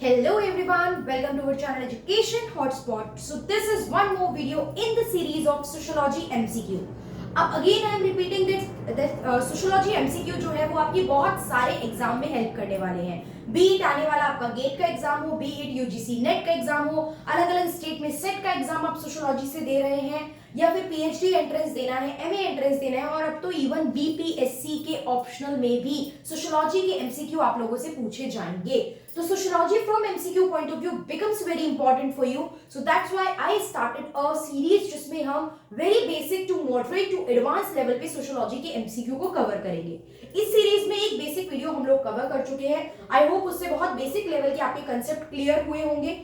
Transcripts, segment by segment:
Hello everyone, welcome to our channel Education Hotspot. So this is one more video in the series of Sociology MCQ. अब again I am repeating this sociology MCQ जो है वो आपकी बहुत सारे exam में help करने वाले हैं। बी इट आने वाला आपका गेट का एग्जाम हो, बी इट यूजीसी नेट का एग्जाम हो, अलग अलग स्टेट में सेट का एग्जाम आप सोशियोलॉजी से दे रहे हैं या फिर पीएचडी एंट्रेंस देना है, एमए एंट्रेंस देना है और अब तो इवन बीपीएससी के ऑप्शनल में भी सोशियोलॉजी के एमसीक्यू आप लोगों से पूछे जाएंगे। तो sociology from MCQ point of view becomes very important for you. So that's why I started a series जिसमें हम very basic to moderate to advanced level पे sociology के MCQ को कवर करेंगे। इस सीरीज में एक बेसिक वीडियो हम लोग कवर कर चुके हैं। आई होप उससे बहुत बेसिक लेवल के आपके कंसेप्ट क्लियर हुए होंगे।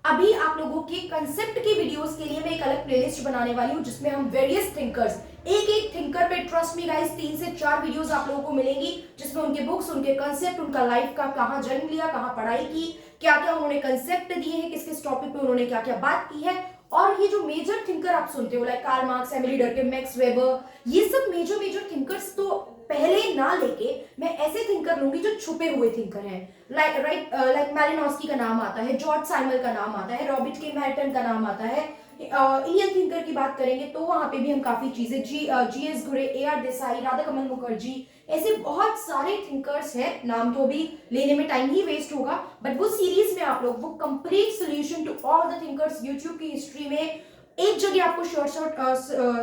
अभी आप लोगों के कंसेप्ट की वीडियोस के लिए मैं एक अलग प्लेलिस्ट बनाने वाली हूँ जिसमें हम वेरियस थिंकर्स, एक एक थिंकर पे ट्रस्ट मी गाइस 3 से 4 वीडियोस आप लोगों को मिलेंगी जिसमें उनके बुक्स, उनके कंसेप्ट, उनका लाइफ का कहां जन्म लिया, कहां पढ़ाई की, क्या क्या उन्होंने कंसेप्ट दिए हैं, किस किस टॉपिक पे उन्होंने क्या क्या बात की है। और ये जो मेजर थिंकर आप सुनते हो like Karl Marx, Emile Durkheim, Max Weber, ये सब मेजर थिंकर्स तो पहले ना लेके मैं ऐसे थिंकर लूंगी जो छुपे हुए थिंकर हैं। लाइक मैलिनोस्की का नाम आता है, जॉर्ज साइमल का नाम आता है, रॉबर्ट के मैर्टन का नाम आता है। इंडियन थिंकर की बात करेंगे तो वहां पे भी हम काफी चीजें जीएस घुरे, एआर देसाई, राधाकमल मुखर्जी, ऐसे बहुत सारे थिंकर्स हैं। नाम तो अभी लेने में टाइम ही वेस्ट होगा, बट वो सीरीज में आप लोग वो complete solution to all the thinkers YouTube की हिस्ट्री में एक जगह आपको शॉर्ट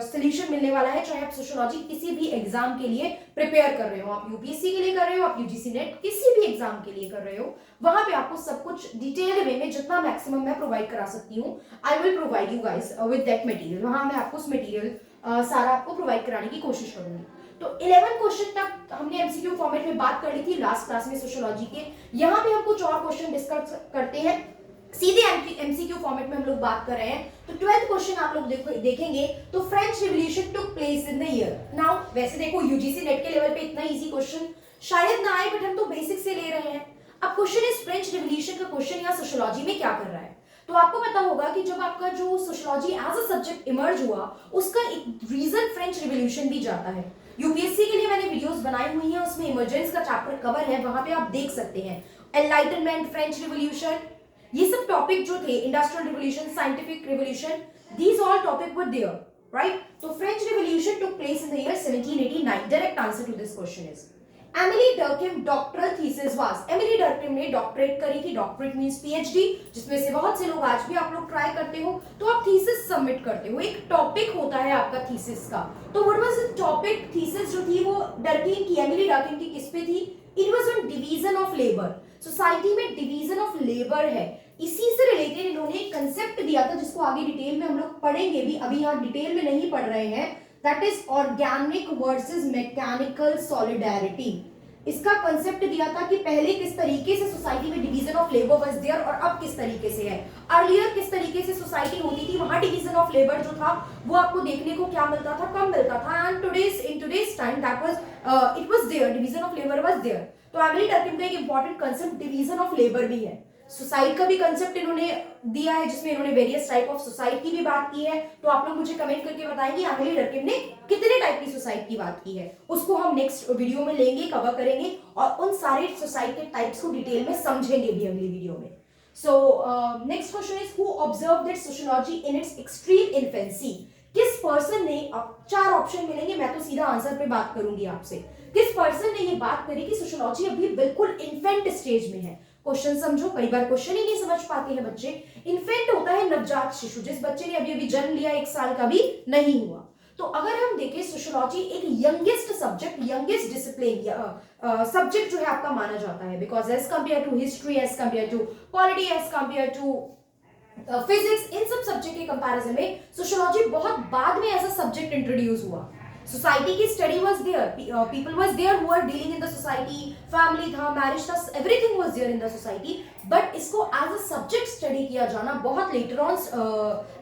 सोल्यूशन मिलने वाला है। चाहे आप सोशियोलॉजी किसी भी एग्जाम के लिए प्रिपेयर कर रहे हो, आप यूपीएससी के लिए कर रहे हो, आप यूजीसी नेट किसी भी एग्जाम के लिए कर रहे हो, वहां पे आपको सब कुछ डिटेल वे में जितना मैक्सिमम मैं प्रोवाइड करा सकती हूँ, I will provide you guys with that material. वहां मैं आपको उस मटेरियल सारा आपको प्रोवाइड कराने की कोशिश करूंगी। तो 11 क्वेश्चन तक हमने एमसीक्यू फॉर्मेट में बात कर ली थी लास्ट क्लास में सोशियोलॉजी के। यहाँ पे हम कुछ और क्वेश्चन डिस्कस करते हैं, सीधे एमसीक्यू फॉर्मेट में हम लोग बात कर रहे हैं। तो 12th क्वेश्चन आप लोग देखेंगे तो French revolution took place in the year. Now वैसे देखो यूजीसी नेट के लेवल पे इतना इजी क्वेश्चन शायद ना आए, बट हम तो बेसिक से ले रहे हैं। अब क्वेश्चन इज फ्रेंच रिवॉल्यूशन का क्वेश्चन यहाँ सोशियोलॉजी में क्या कर रहा है। तो आपको पता होगा कि जब आपका जो sociology as a subject emerge हुआ उसका एक रीजन फ्रेंच रिवॉल्यूशन भी जाता है। यूपीएससी के लिए मैंने वीडियोस बनाई हुई हैं, उसमें इमर्जेंस का चैप्टर कवर है, वहां पे आप देख सकते हैं। एनलाइटनमेंट, फ्रेंच रिवॉल्यूशन, ये सब टॉपिक जो थे, industrial revolution, scientific revolution, these all topic were there, right. तो French revolution took place in the year 1789। Direct answer to this question is Emile Durkheim doctoral thesis was. Emile Durkheim ने doctorate करी थी, doctorate means PhD, जिसमें से बहुत से लोग आज भी आप लोग ट्राई करते हो। तो आप थीसिस सबमिट करते हो, एक टॉपिक होता है आपका थीसिस का। तो what was the topic? Thesis जो थी वो डर्कheim की, एमिली डर्कheim की किस पे थी? It was on division of labour. Society में डिवीजन ऑफ लेबर है, इसी से रिलेटेड इन्होंने एक कंसेप्ट दिया था जिसको आगे डिटेल में हम लोग पढ़ेंगे भी, अभी यहाँ डिटेल में नहीं पढ़ रहे हैं। That is organic versus mechanical solidarity. इसका कंसेप्ट दिया था कि पहले किस तरीके से सोसाइटी में division of labour was there और अब किस तरीके से है। अर्लियर किस तरीके से सोसाइटी होती थी, वहां डिवीजन ऑफ लेबर जो था वो आपको देखने को क्या मिलता था, कम मिलता था। And in today's time that was it was there, division of labour was there. तो एमिली डर्कheim का एक important concept division of labour भी है। सोसाइटी का भी कंसेप्ट इन्होंने दिया है जिसमें इन्होंने वेरियस टाइप ऑफ सोसाइटी की भी बात की है। तो आप लोग मुझे कमेंट करके बताएंगे एमिली डर्कheim ने कितने टाइप की सोसाइटी की बात की है, उसको हम नेक्स्ट वीडियो में लेंगे, कवर करेंगे और उन सारे सोसाइटी के टाइप्स को डिटेल में समझेंगे भी अगली वीडियो में। So next question is who observed that sociology in its extreme infancy. किस पर्सन ने, अब 4 ऑप्शन मिलेंगे, मैं तो सीधा आंसर पे बात करूंगी आपसे। किस पर्सन ने ये बात करी कि सोशियोलॉजी अभी बिल्कुल इन्फेंट स्टेज में है। क्वेश्चन समझो, कई बार क्वेश्चन ही नहीं समझ पाते हैं बच्चे। इन्फेंट होता है नवजात शिशु, जिस बच्चे ने अभी जन्म लिया, 1 साल का भी नहीं हुआ। तो अगर हम देखें सोशियोलॉजी एक youngest subject, youngest discipline subject जो है आपका माना जाता है, because as compare to history, as compare to polity, as compare to physics, इन सब सब्जेक्ट के कंपैरिजन में सोशियोलॉजी बहुत बाद में एज अ सब्जेक्ट इंट्रोड्यूस हुआ। सोसाइटी की study was there, people was there who are dealing in the society, family था, मैरिज था, everything was there in the society, but इसको एज अ सब्जेक्ट स्टडी किया जाना बहुत लेटर ऑन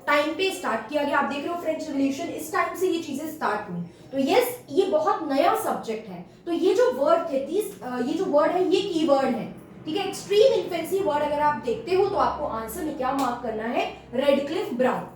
टाइम पे start किया गया। आप देख रहे हो फ्रेंच रिवॉल्यूशन, इस टाइम से ये चीजें स्टार्ट हुई। तो यस, ये बहुत नया सब्जेक्ट है। तो ये जो वर्ड थे, ये जो वर्ड है ये कीवर्ड है, ठीक है। एक्सट्रीम इन्फेंसी वर्ड अगर आप देखते हो तो आपको आंसर में क्या मार्क करना है? Radcliffe Brown.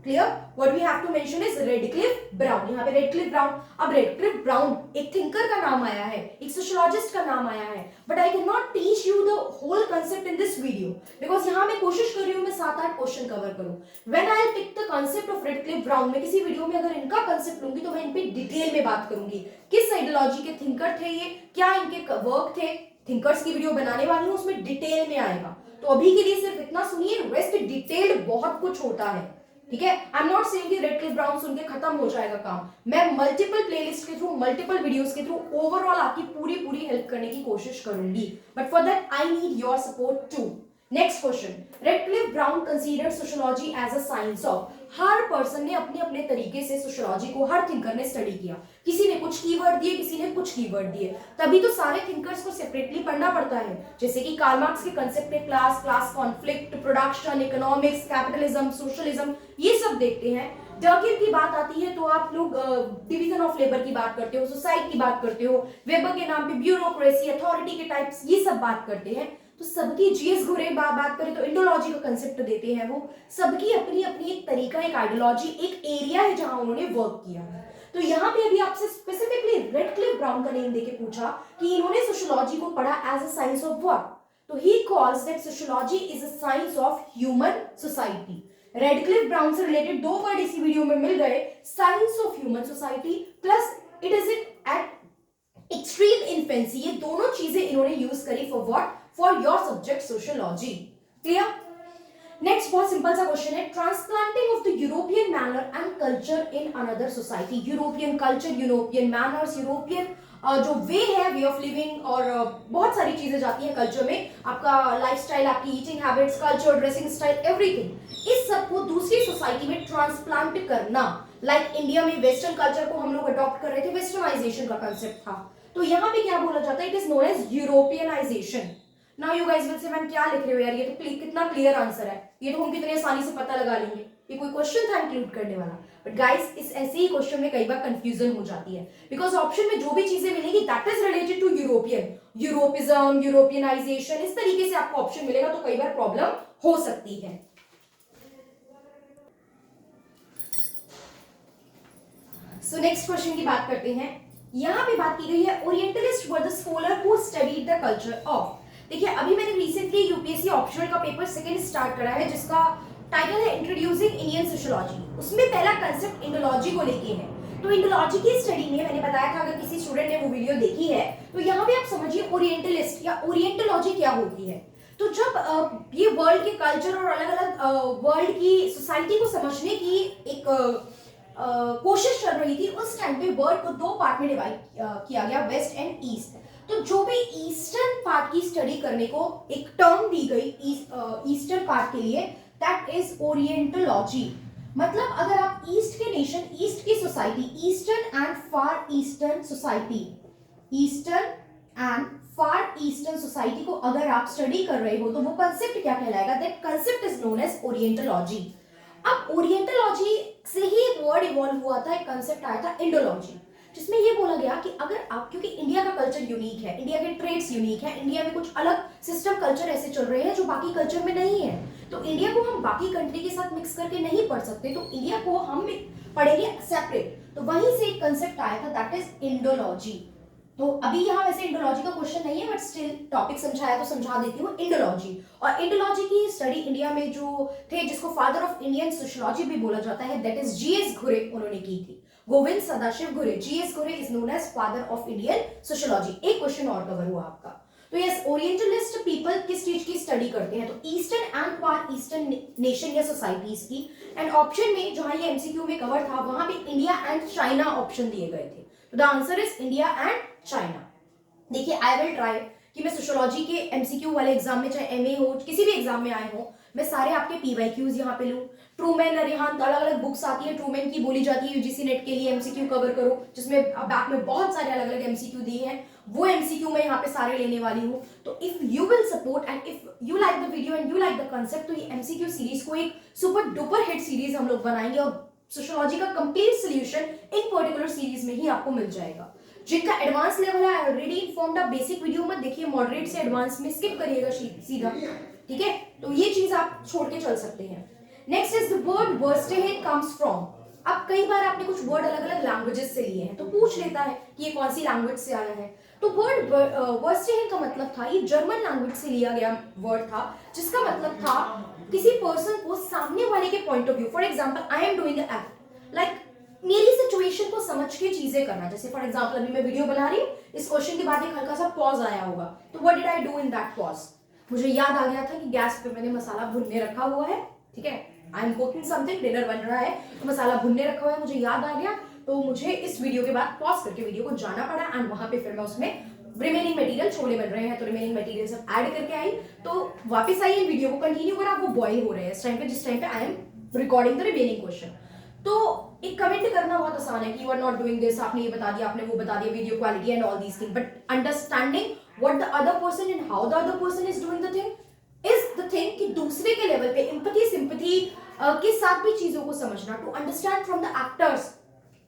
Clear? What we have to mention is Radcliffe Brown. यहाँ पे रेडक्लिफ ब्राउन. अब रेडक्लिफ ब्राउन एक थिंकर का नाम आया है, एक सोशियोलॉजिस्ट का नाम आया है, but I can not teach you the whole concept in this video because यहाँ मैं कोशिश कर रही हूँ मैं 7-8 क्वेश्चन कवर करूँ. When I pick the concept of Radcliffe Brown, मैं किसी वीडियो में अगर इनका कंसेप्ट लूंगी तो मैं इन पे डिटेल में बात करूंगी. किस आइडियोलॉजी के थिंकर थे ये, क्या इनके वर्क थे. थिंकर्स की वीडियो बनाने वाली हूँ, उसमें डिटेल में आएगा. तो अभी के लिए सिर्फ इतना सुनिए, रेस्ट डिटेल्ड बहुत कुछ होता है. ठीक है? आई एम नॉट सेइंग कि रेडक्लिफ ब्राउन सुन के खत्म हो जाएगा काम. मैं मल्टीपल प्लेलिस्ट के थ्रू, मल्टीपल वीडियोस के थ्रू ओवरऑल आपकी पूरी हेल्प करने की कोशिश करूंगी. But for that I need your support too. Next question. Radcliffe Brown considered sociology as a science of. हर पर्सन ने अपने अपने तरीके से सोशियोलॉजी को, हर थिंकर ने स्टडी किया. किसी ने कुछ कीवर्ड दिए, किसी ने कुछ कीवर्ड दिए. तभी तो सारे थिंकर्स को सेपरेटली पढ़ना पड़ता है. जैसे कि कार्ल मार्क्स के कंसेप्ट है class conflict, production, economics, capitalism, socialism, ये सब देखते हैं. डर्किन की बात आती है तो आप लोग डिवीजन ऑफ लेबर की बात करते हो, सोसाइटी की बात करते हो, वेबर के नाम पे ब्यूरोक्रेसी, अथॉरिटी के टाइप्स, ये सब बात करते हैं. तो सबकी जीएस घुरे बात करें तो इंडोलॉजी का कंसेप्ट देते हैं वो. सबकी अपनी अपनी एक तरीका, एक आइडियोलॉजी, एक एरिया है जहां उन्होंने वर्क किया. तो यहाँ पे अभी आपसे स्पेसिफिकली रेडक्लिफ ब्राउन का नेम देके पूछा कि इन्होंने सोशियोलॉजी को पढ़ा as a science of what. तो he calls that sociology is a science of human society. Radcliffe Brown से रिलेटेड 2 वर्ड इसी वीडियो में मिल गए, science of human society plus it is at extreme infancy. ये दोनों चीजें इन्होंने यूज करी for what, for your subject sociology. Clear? Next बहुत सिंपल सा क्वेश्चन है. Transplanting of the European manner and culture in another society. European culture, European manners, European जो वे है, वे ऑफ लिविंग, और बहुत सारी चीजें जाती हैं कल्चर में. आपका लाइफस्टाइल, आपकी eating habits, culture, dressing style, everything. इस सब को दूसरी सोसाइटी में ट्रांसप्लांट करना. लाइक इंडिया में वेस्टर्न कल्चर को हम लोग अडॉप्ट कर रहे थे, वेस्टर्नाइजेशन का कंसेप्ट था. तो यहाँ पे क्या बोला जाता है? It is known as Europeanization. Now you guys will say ma'am क्या लिख रहे हो यार, ये तो कितना क्लियर आंसर है, ये तो हम कितनी आसानी से पता लगा लेंगे. ये कोई क्वेश्चन था इंक्लूड करने वाला? बट गाइस इस ऐसे ही क्वेश्चन में कई बार कंफ्यूजन हो जाती है बिकॉज ऑप्शन में जो भी चीजें मिलेगी that is related to European, Europeism, Europeanization, इस तरीके से आपको ऑप्शन मिलेगा तो कई बार प्रॉब्लम हो सकती है. सो नेक्स्ट क्वेश्चन की बात करते हैं. यहां पे बात की गई है orientalist were the scholar who studied the culture of. देखिए अभी मैंने रिसेंटली यूपीएससी ऑप्शनल का पेपर सेकंड स्टार्ट करा है जिसका टाइटल है इंट्रोड्यूसिंग इंडियन सोशियोलॉजी. उसमें पहला कंसेप्ट इंडोलॉजी को लेके है. तो इंडोलॉजी की स्टडी में मैंने बताया था, अगर किसी स्टूडेंट ने वो वीडियो देखी है तो यहाँ पे आप समझिए ओरिएंटलिस्ट या ओरिएंटोलॉजी क्या होती है. तो जब ये वर्ल्ड के कल्चर और अलग अलग वर्ल्ड की सोसाइटी को समझने की एक कोशिश चल रही थी, उस टाइम पे वर्ल्ड को 2 पार्ट में डिवाइड किया गया, वेस्ट एंड ईस्ट. तो जो भी ईस्टर्न पार्ट की स्टडी करने को एक टर्म दी गई ईस्टर्न पार्ट के लिए, दैट इज ओरिएंटोलॉजी. मतलब अगर आप ईस्ट के नेशन, ईस्ट की society, eastern and far eastern society, eastern and far eastern society को अगर आप स्टडी कर रहे हो तो वो कंसेप्ट क्या कहलाएगा? That concept is known as orientology. अब ओरिएंटोलॉजी से ही एक वर्ड इवॉल्व हुआ था, एक कंसेप्ट आया था इंडोलॉजी, जिसमें ये बोला गया कि अगर आप, क्योंकि इंडिया का कल्चर यूनिक है, इंडिया के ट्रेड्स यूनिक है, इंडिया में कुछ अलग सिस्टम कल्चर ऐसे चल रहे हैं जो बाकी कल्चर में नहीं है, तो इंडिया को हम बाकी कंट्री के साथ मिक्स करके नहीं पढ़ सकते, तो इंडिया को हम पढ़ेंगे सेपरेट. तो वहीं से एक कंसेप्ट आया था दैट इज इंडोलॉजी. तो अभी यहाँ वैसे इंडोलॉजी का क्वेश्चन नहीं है बट स्टिल टॉपिक समझाया तो समझा देती हूँ. इंडोलॉजी, और इंडोलॉजी की स्टडी इंडिया में जो थे, जिसको फादर ऑफ इंडियन सोशियोलॉजी भी बोला जाता है, दैट इज जीएस घुरे, उन्होंने की थी. Govind Sadashiv Ghurye, GS Ghurye is known as father of Indian sociology. एक क्वेश्चन और कवर हुआ आपका. तो यस, ओरिएंटलिस्ट पीपल किस चीज की स्टडी करते हैं? तो eastern and far eastern nation या सोसाइटीज की. एंड ऑप्शन में जहां ये एमसीक्यू में कवर था वहां पे इंडिया एंड चाइना ऑप्शन दिए गए थे. तो the answer is India and China. देखिए आई विल ट्राई कि मैं सोशियोलॉजी के एमसीक्यू वाले एग्जाम में, चाहे एमए हो, किसी भी एग्जाम में आए हो, मैं सारे आपके पीवाईक्यूज यहाँ पे लूँ. ट्रूमैन, अरिहंत, अलग अलग बुक्स आती है ट्रूमैन की, बोली जाती है यूजीसी नेट के लिए एमसीक्यू कवर करो, जिसमें बैक में बहुत सारे अलग अलग एमसीक्यू दिए हैं, वो एमसीक्यू मैं यहाँ पे सारे लेने वाली हूँ. तो if you will support and if you like the video and you like the concept, तो ये एमसीक्यू सीरीज को एक सुपर डुपर हिट सीरीज हम लोग बनाएंगे और सोशियोलॉजी का complete solution in particular series में ही आपको मिल जाएगा. जिनका एडवांस लेवल है ऑलरेडी इन्फॉर्म्ड, आप बेसिक वीडियो मत देखिए, मॉडरेट से एडवांस में स्किप करिएगा सीधा, ठीक है? तो ये चीज आप छोड़ के चल सकते हैं. Next is the word verstehen comes from. अब कई बार आपने कुछ वर्ड अलग अलग लैंग्वेजेस से लिए हैं तो पूछ लेता है कि ये कौन सी लैंग्वेज से आया है। तो वर्ड वर्स्टेहेन का मतलब था, ये जर्मन लैंग्वेज से लिया गया वर्ड था, जिसका मतलब था किसी पर्सन को सामने वाले के point of view, for example I am doing a act, like मेरी सिचुएशन को समझ के चीजें करना। जैसे फॉर एग्जांपल अभी मैं वीडियो बना रही हूँ, इस क्वेश्चन के बाद एक हल्का सा पॉज आया होगा, तो what did I do in that pause? मुझे याद आ गया था कि गैस पे मैंने मसाला भुनने रखा हुआ है, ठीक है, I am cooking something, dinner बन रहा है, तो मसाला भुनने रखा हुआ है, मुझे याद आ गया, तो मुझे इस वीडियो के बाद पॉज करके वीडियो को जाना पड़ा एंड वहां पे फिर मैं उसमें रिमेनिंग मटेरियल, छोले बन रहे हैं तो रिमेनिंग मटेरियल सब ऐड करके आई, तो वापस आई वीडियो को कंटिन्यू करा, वो बॉईल हो रहे हैं इस टाइम पे, जिस टाइम पे I am recording the remaining question. तो एक कमेंट करना बहुत आसान है कि you are not doing this, आपने ये बता दिया, आपने वो बता दिया, video quality and all these thing, but understanding what the other person and how the other person is doing the thing is the thing, कि दूसरे के लेवल पे एम्पैथी सिंपैथी के साथ भी चीजों को समझना, to understand from the actors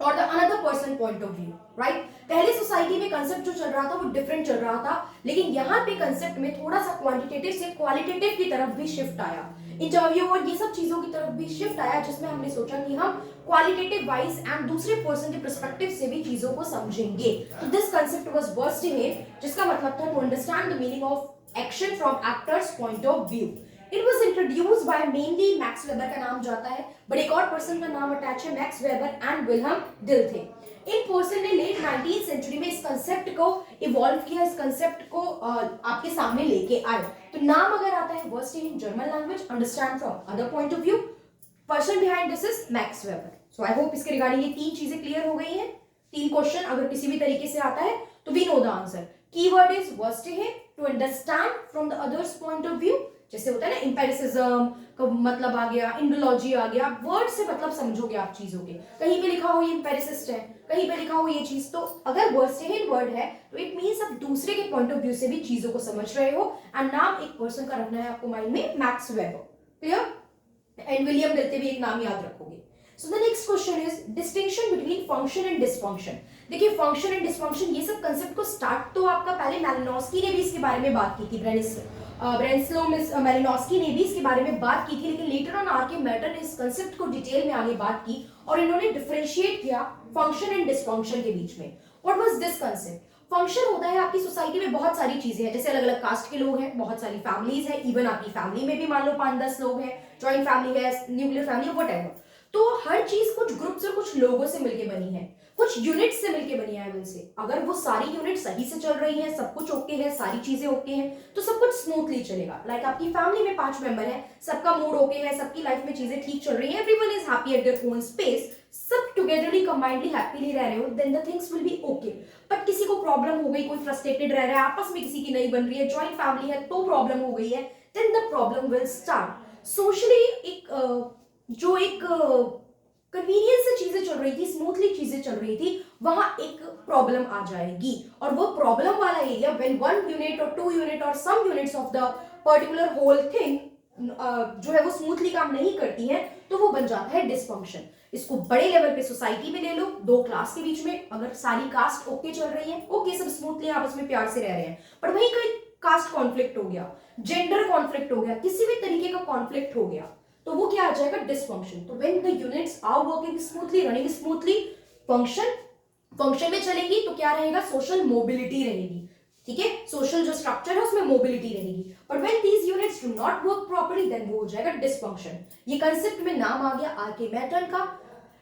और the another person point of view, right. पहले सोसाइटी में कंसेप्ट जो चल रहा था वो डिफरेंट चल रहा था, लेकिन यहाँ पे कंसेप्ट में थोड़ा सा क्वांटिटेटिव से क्वालिटेटिव की तरफ भी शिफ्ट आया, इंटरव्यू और ये सब चीजों की तरफ भी शिफ्ट आया, जिसमें हमने सोचा कि हम क्वालिटेटिव वाइज एंड दूसरे पर्सन के पर्सपेक्टिव से भी चीजों को समझेंगे। तो दिस कंसेप्ट वाज वर्स्टेहेन, जिसका मतलब था to understand the meaning of action from actors point of view. It was introduce by mainly Max Weber का नाम जाता है, बट एक और पर्सन का नाम अटैच है, Max Weber and Wilhelm Dilthey. इन पर्सन ने लेट 19th सेंचुरी में इस कंसेप्ट को इवॉल्व किया, इस कंसेप्ट को आपके सामने लेके आए। तो नाम अगर आता है verstehen, German language, understand from other point of view, person behind this is Max Weber. So I hope इसके रिगार्डिंग ये तीन चीजें क्लियर हो गई हैं। तीन क्वेश्चन अगर किसी भी तरीके से आता है तो we know the answer. Keyword is verstehen, to understand from the others' point of view, जैसे होता है ना एम्पेरिसिज्म का मतलब आ गया, इंडोलॉजी आ गया, वर्ड से मतलब समझोगे आप चीजों के, कहीं पे लिखा हो ये एम्पेरिसिस्ट है, कहीं पे लिखा हो ये चीज, तो अगर वर्स्टेहेन वर्ड है तो इट मींस आप दूसरे के पॉइंट ऑफ व्यू से भी चीजों को समझ रहे हो। एंड नाम एक पर्सन का रखना है आपको माइंड में, Max Weber, clear, and William Dilthey भी एक नाम याद रखोगे। So the next question is distinction between function and dysfunction। देखिए फंक्शन एंड डिस्फंक्शन ये सब कंसेप्ट को स्टार्ट तो आपका पहले मैलिनोस्की ने भी इसके बारे में बात की थी, ब्रेनिस्लो मैलिनोस्की ने भी इसके बारे में बात की थी, लेकिन लेटर ऑन आर के मैटर ने इस कंसेप्ट को डिटेल में आगे बात की और इन्होंने डिफरेंशिएट किया फंक्शन एंड डिस्फंक्शन के बीच में। What was this concept? Function होता है आपकी सोसाइटी में बहुत सारी चीजें हैं, जैसे अलग अलग कास्ट के लोग हैं, बहुत सारी फैमिलीज हैं, इवन आपकी फैमिली में भी मान लो 5-10 लोग हैं, जॉइंट फैमिली है, न्यूक्लियर फैमिली, व्हाटएवर। तो हर चीज कुछ ग्रुप्स और कुछ लोगों से मिलके बनी है, कुछ यूनिट से मिलके बनी है आई से। अगर वो सारी यूनिट सही से चल रही है, सब कुछ ओके है, सारी चीजें ओके हैं, तो सब कुछ स्मूथली चलेगा। लाइक आपकी फैमिली में 5 मेंबर है, सबका मूड ओके है, सबकी लाइफ में चीजें ठीक चल रही है, everyone is happy at their own space, सब टुगेदरली कंबाइंडली हैप्पीली रह रहे हो, then the things will be okay. But किसी को प्रॉब्लम हो गई, कोई फ्रस्ट्रेटेड रह रहा है, आपस में किसी की नहीं बन रही है, जॉइंट फैमिली है तो प्रॉब्लम हो गई है, then the problem will start. Socially एक कन्वीनियंस से चीजें चल रही थी, स्मूथली चीजें चल रही थी, वहां एक प्रॉब्लम आ जाएगी, और वो प्रॉब्लम वाला एरिया व्हेन 1 यूनिट और 2 यूनिट और some units of the particular whole thing जो है वो स्मूथली काम नहीं करती है, तो वो बन जाता है डिस्फंक्शन। इसको बड़े लेवल पे सोसाइटी में ले लो, 2 क्लास के बीच में अगर सारी कास्ट ओके चल रही है, ओके सब स्मूथली आपस में प्यार से रह रहे हैं, पर वहीं कोई कास्ट कॉन्फ्लिक्ट हो गया, जेंडर कॉन्फ्लिक्ट हो गया, किसी भी तरीके का कॉन्फ्लिक्ट हो गया, तो वो क्या आ जाएगा? डिस्फंक्शन। तो when the units are working smoothly, running smoothly, function में चलेंगी तो क्या रहेगा? सोशल मोबिलिटी रहेगी, ठीक है, सोशल जो स्ट्रक्चर है उसमें मोबिलिटी रहेगी। But when these units do not work properly, then वो हो जाएगा डिस्फंक्शन। ये कंसेप्ट में नाम आ गया आर.के. मैटन का।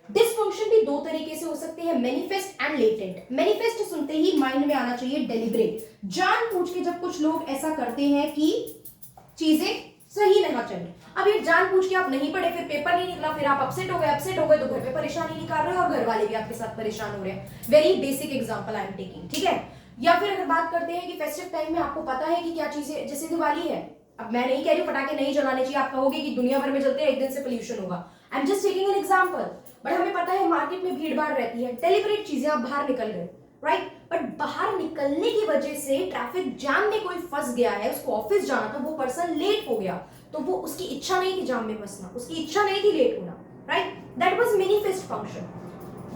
डिस्फंक्शन भी 2 तरीके से हो सकते हैं, मैनिफेस्ट एंड लेटेंट। मैनिफेस्ट सुनते ही माइंड में आना चाहिए डेलिब्रेट, जानबूझ के जब कुछ लोग ऐसा करते हैं कि चीजें सही नहीं चल रही। अब ये जानबूझ के आप नहीं पढ़े, फिर पेपर नहीं निकला, फिर आप अपसेट हो गए तो घर पे परेशानी निकाल रहे हो और घर वाले भी आपके साथ परेशान हो रहे हैं। Very basic example I am taking, ठीक है। या फिर अगर बात करते हैं कि फेस्टिव टाइम में आपको पता है कि क्या चीजें, जैसे दिवाली है, अब मैं नहीं कह रही पटाखे नहीं जलाने चाहिए, आप कहोगे कि दुनिया भर में जलते हैं, एक दिन से पोल्यूशन होगा, I am just taking an example. But हमें पता है मार्केट में भीड़ भाड़ रहती है, डेलिबरेट चीजें, आप बाहर निकल गए, राइट, बट बाहर निकलने की वजह से ट्रैफिक जाम में कोई फंस गया है, उसको ऑफिस जाना था, वो पर्सन लेट हो गया, तो वो उसकी इच्छा नहीं थी जाम में फंसना, उसकी इच्छा नहीं थी लेट होना, right, that was manifest function,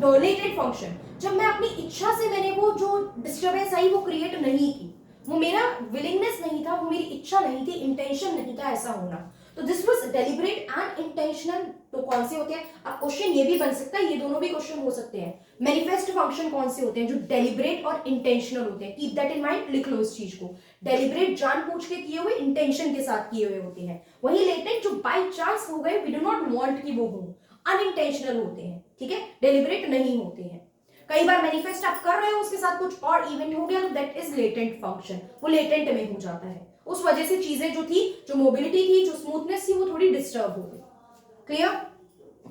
deleted function. जब मैं अपनी इच्छा से मैंने वो जो डिस्टर्बेंस आई वो क्रिएट नहीं की, वो मेरा विलिंगनेस नहीं था, वो मेरी इच्छा नहीं थी, इंटेंशन नहीं था ऐसा होना, तो this was deliberate and intentional. तो कौन से होते हैं? अब क्वेश्चन ये भी बन सकता है, ये दोनों भी क्वेश्चन हो सकते हैं। मैनिफेस्ट फंक्शन कौन से होते हैं? जो डेलिबरेट और इंटेंशनल होते हैं। कीप दैट इन माइंड, लिख लो इस चीज को। डेलिबरेट जानबूझ के किए हुए, इंटेंशन के साथ किए हुए होते हैं। वही लेटेंट जो बाय चांस हो गए, वी डू नॉट वांट कि वो हो, अनइंटेंशनल होते हैं, ठीक है, डेलिबरेट नहीं होते हैं। कई बार मैनिफेस्ट आप कर रहे हो, उसके साथ कुछ और इवेंट हो गया, तो दैट इज लेटेंट फंक्शन, वो लेटेंट में हो जाता है। उस वजह से चीजें जो थी, जो मोबिलिटी थी, जो स्मूथनेस थी, वो थोड़ी डिस्टर्ब हो गई। क्लियर?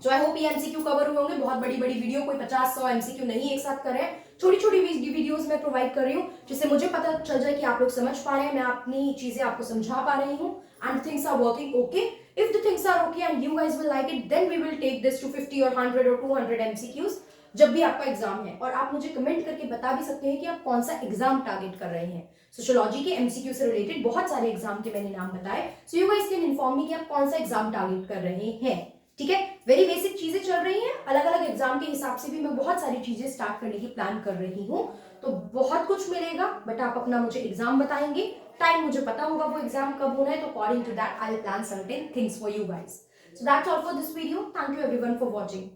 सो आई होप ये एमसीक्यू कवर हुए होंगे। बहुत बड़ी बड़ी वीडियो, कोई 50-100 एमसीक्यू नहीं एक साथ कर रहे हैं, छोटी छोटी वीडियोस मैं प्रोवाइड कर रही हूँ, जिससे मुझे पता चल जाए कि आप लोग समझ पा रहे हैं, मैं अपनी चीजें आपको समझा पा रही हूँ, and things are working okay. If the things are okay and you guys will like it, then we will take this to 50 or 100 or 200 MCQs जब भी आपका एग्जाम है। और आप मुझे कमेंट करके बता भी सकते हैं कि आप कौन सा एग्जाम टारगेट कर रहे हैं। सोशियोलॉजी के एमसीक्यू से रिलेटेड बहुत सारे एग्जाम के मैंने नाम बताए, so you guys can inform me कि आप कौन सा एग्जाम टारगेट कर रहे हैं, ठीक है। वेरी बेसिक चीजें चल रही हैं, अलग अलग एग्जाम के हिसाब से भी मैं बहुत सारी चीजें स्टार्ट करने की प्लान कर रही हूँ, तो बहुत कुछ मिलेगा। बट आप अपना मुझे एग्जाम बताएंगे, टाइम मुझे पता होगा वो एग्जाम कब होना है, तो according to that I will plan certain things for you guys. So that's all for this video. Thank you everyone for watching.